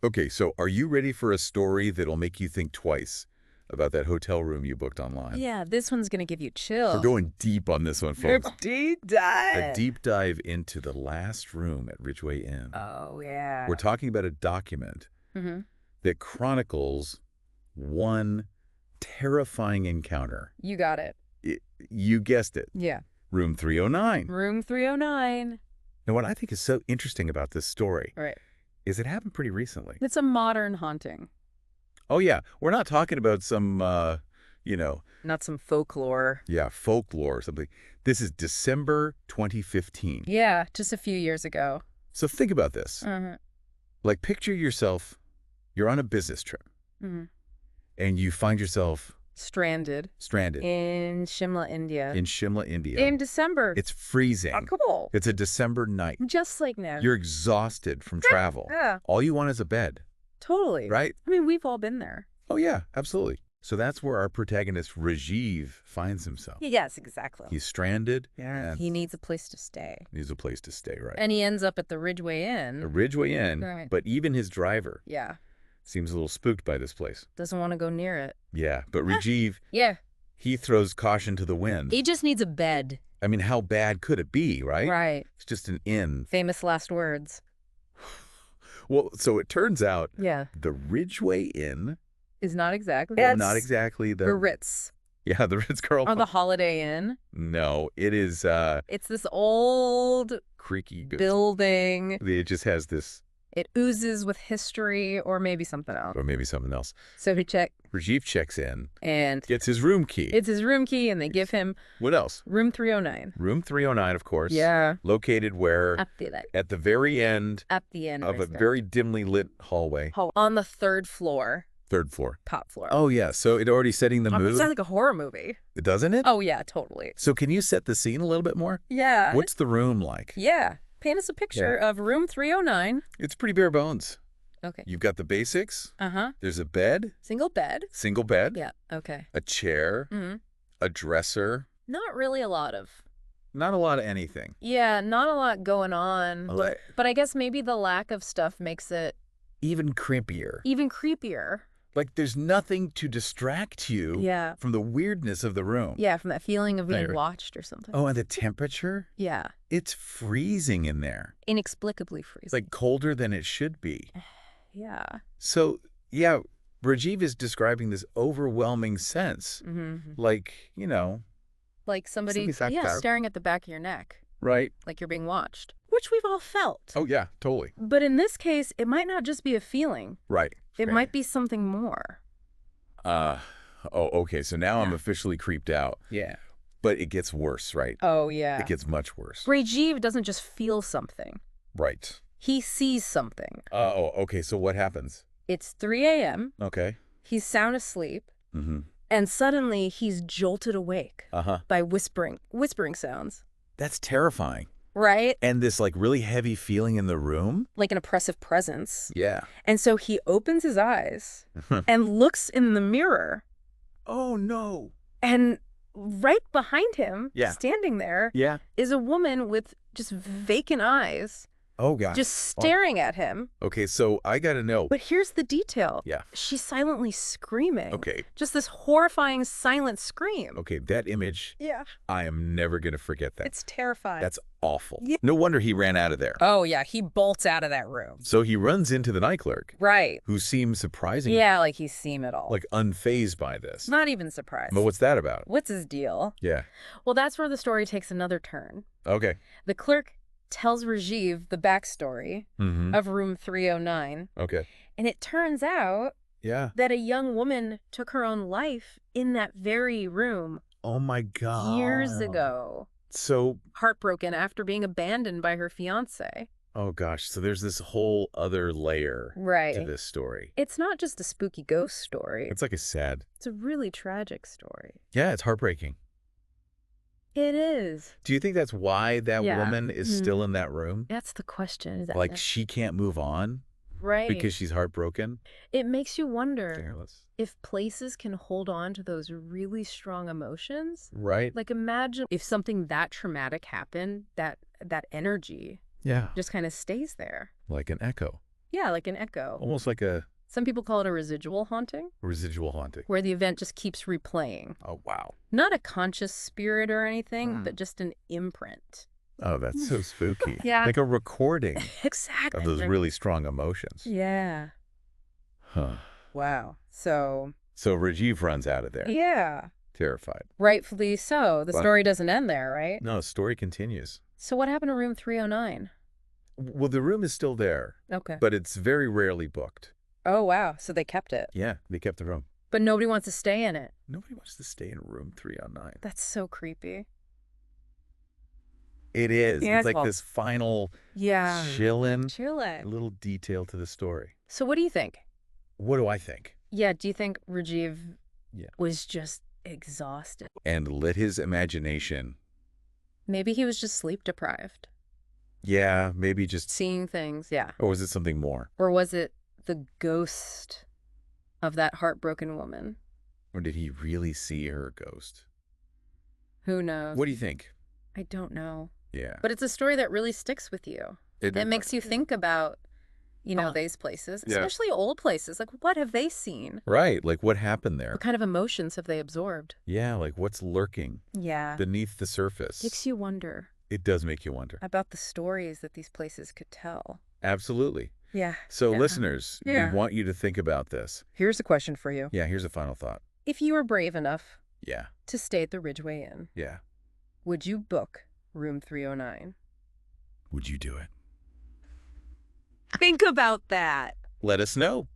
Okay, so are you ready for a story that'll make you think twice about that hotel room you booked online? Yeah, this one's going to give you We're chills. going deep on this one, folks. Deep A dive. deep dive into the last room at Ridgeway Inn. Oh, yeah. We're talking about a document that chronicles one terrifying encounter. You got it. You guessed it. Yeah. Room 309. Room 309. Now, what I think is so interesting about this story Right. is it happened pretty recently. It's a modern haunting. Oh, yeah. We're not talking about some, Not some folklore. folklore or something. This is December 2015. Yeah, just a few years ago. So think about this. Like, picture yourself, you're on a business trip, and you find yourself Stranded. stranded In Shimla, India. in Shimla, India. In December. It's freezing. Oh, cool. It's a December night. Just like now. You're exhausted from travel. Yeah. All you want is a bed, Totally. right? I mean, we've all been there. Oh, yeah, absolutely. So that's where our protagonist, Rajiv, finds himself. Yes, exactly. He's stranded. Yeah. And He needs a place to stay. needs a place to stay, right? And he ends up at the Ridgeway Inn. A Ridgeway Inn, Right. but even his driver Yeah. seems a little spooked by this place. Doesn't want to go near it. Yeah, but Rajiv, Yeah. he throws caution to the wind. He just needs a bed. I mean, how bad could it be, right? Right. It's just an inn. Famous last words. Well, so it turns out Yeah. the Ridgeway Inn, Is not exactly. not exactly The the Ritz. Yeah, the Ritz-Carlton. Or the Holiday Inn. No, it is It's this old creaky. building. It just has this, It oozes with history or maybe something else. or maybe something else. So he checked Rajiv checks in, and gets his room key. it's his room key and they give him What else? room 309. Room 309, of course. Yeah. Located where? At the At the very end At the end of a very dimly lit hallway. on the third floor, Third floor. top floor. Oh, yeah. So it already setting the It mood, sounds like a horror movie. doesn't it? Oh yeah, totally. So can you set the scene a little bit more? Yeah. What's the room like? Yeah. Paint us a picture of room 309. It's pretty bare bones. Okay. You've got the basics. Uh-huh. There's a bed, Single bed. single bed, Yeah. Okay. a chair, a dresser. Not really a lot of. Not a lot of anything. Yeah, not a lot going on. Like- But I guess maybe the lack of stuff makes it Even creepier. even creepier. Like there's nothing to distract you Yeah. from the weirdness of the room. Yeah, from that feeling of being Right. watched or something. Oh, and the temperature? Yeah. It's freezing in there. Inexplicably freezing. It's like colder than it should be. Yeah. So, yeah, Rajiv is describing this overwhelming sense. Like, Like somebody Somebody's like that. staring at the back of your neck, right? like you're being watched, which we've all felt. Oh, yeah, totally. But in this case, it might not just be a feeling. Right. It Okay. might be something more. Okay. So now I'm officially creeped out. Yeah. But it gets worse, right? Oh, yeah. It gets much worse. Rajiv doesn't just feel something. Right. He sees something. Okay. So what happens? It's 3 a.m. Okay. He's sound asleep. Mm-hmm. And suddenly he's jolted awake Uh-huh. by whispering sounds. That's terrifying. Right? And this like really heavy feeling in the room. Like an oppressive presence. Yeah. And so he opens his eyes and looks in the mirror. Oh, no. And right behind him, Yeah. standing there, Yeah. is a woman with just vacant eyes, Oh, gosh. just staring at him. Okay, so I got to know. But here's the detail. Yeah. She's silently screaming. Okay. Just this horrifying silent scream. Okay, that image, Yeah. I am never going to forget that. It's terrifying. That's awful. Yeah. No wonder he ran out of there. Oh, yeah. He bolts out of that room. So he runs into the night clerk, Right. who seems surprisingly Yeah, like he's seen it all. like unfazed by this. Not even surprised. But what's that about? What's his deal? Yeah. Well, that's where the story takes another turn. Okay. The clerk tells Rajiv the backstory Mm-hmm. of room 309, Okay. and it turns out Yeah. that a young woman took her own life in that very room Oh my God. years ago. So, Heartbroken after being abandoned by her fiancé. oh gosh, so there's this whole other layer Right. to this story. It's not just a spooky ghost story. It's like a sad. It's a really tragic story. Yeah, it's heartbreaking. It is. Do you think that's why that Yeah. woman is still in that room? That's the question. Is that Like she can't move on right? because she's heartbroken? It makes you wonder Careless. if places can hold on to those really strong emotions. Right? Like imagine if something that traumatic happened, that energy Yeah. just kind of stays there. Like an echo. Yeah, like an echo. Almost like a Some people call it a residual haunting, residual haunting. where the event just keeps replaying. Oh, wow. Not a conscious spirit or anything, but just an imprint. Oh, that's so spooky. Yeah. Like a recording Exactly. of those really strong emotions. Yeah. Huh. Wow. So Rajiv runs out of there, yeah. terrified. Rightfully so. The But- story doesn't end there, right? No, the story continues. So what happened to room 309? Well, the room is still there, Okay. but it's very rarely booked. Oh, wow. So they kept it. Yeah, they kept the room. But nobody wants to stay in it. Nobody wants to stay in room 309. That's so creepy. It is. Yeah, It's like well- this final Yeah. chillin', Chilling. little detail to the story. So what do you think? What do I think? Yeah, do you think Rajiv Yeah. was just exhausted? And lit his imagination. Maybe he was just sleep deprived. Yeah, maybe just, Seeing things, yeah. or was it something more? Or was it the ghost of that heartbroken woman? Or did he really see her ghost? Who knows? What do you think? I don't know. Yeah. But it's a story that really sticks with you. That makes you think about, these places, Yeah. especially old places. Like, what have they seen? Right, like what happened there? What kind of emotions have they absorbed? Yeah, like what's lurking Yeah. beneath the surface? Makes you wonder It does make you wonder. about the stories that these places could tell. Absolutely. Yeah. So Yeah. listeners, we Yeah. want you to think about this. Here's a question for you. Yeah, here's a final thought. If you were brave enough Yeah, to stay at the Ridgeway Inn, yeah. would you book room 309? Would you do it? Think about that. Let us know.